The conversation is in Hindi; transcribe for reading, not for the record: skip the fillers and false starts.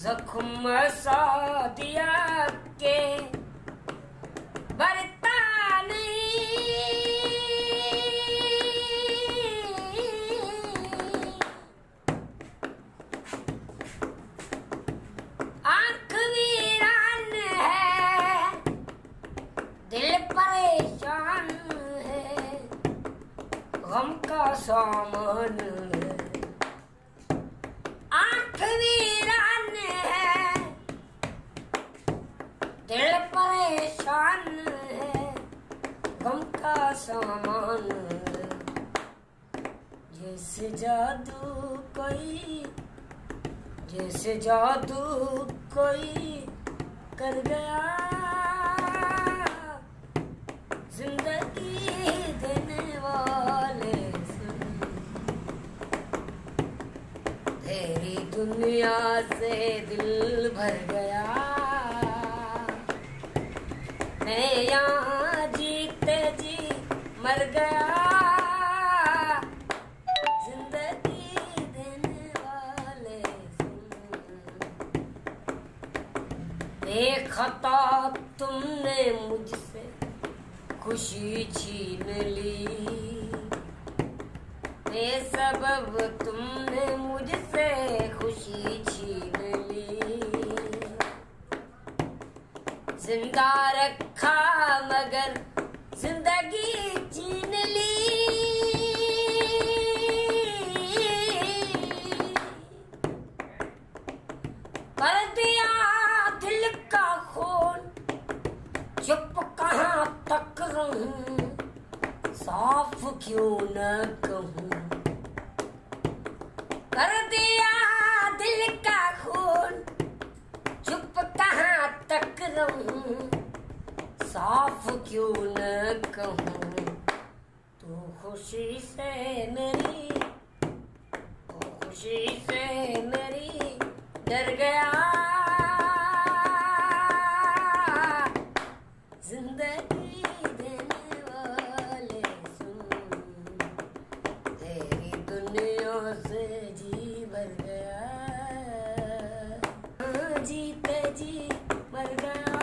जख्म सा दिया के बरता नहीं, आंख वीरान है, दिल परेशान है, गम का सामान है। आंख वीरान है, दिल परेशान है, गम का सामान है। जैसे जादू कोई, जैसे जादू कोई कर गया, जिंदगी देने वाले सुन, तेरी दुनिया से दिल भर गया। मैं यहाँ जीते जी मर गया, जिंदगी देने वाले सुन। बेखता तुमने मुझसे खुशी छीन ली, बेसबब तुमने मुझसे खुशी छीन ली। जिंदा रखा मगर जिंदगी छीन ली। कर दिया दिल का खून, चुप कहाँ तक रहूं, साफ क्यों न कहूं। कर दिया दिल का खून, चुप कहाँ तक रहूं, साफ क्यों न कहूं। तू खुशी से मेरी, तू खुशी से मेरी डर गया, जिंदगी देने वाले सुन, तेरी दुनिया से जी भर गया, जीते जी मर गया।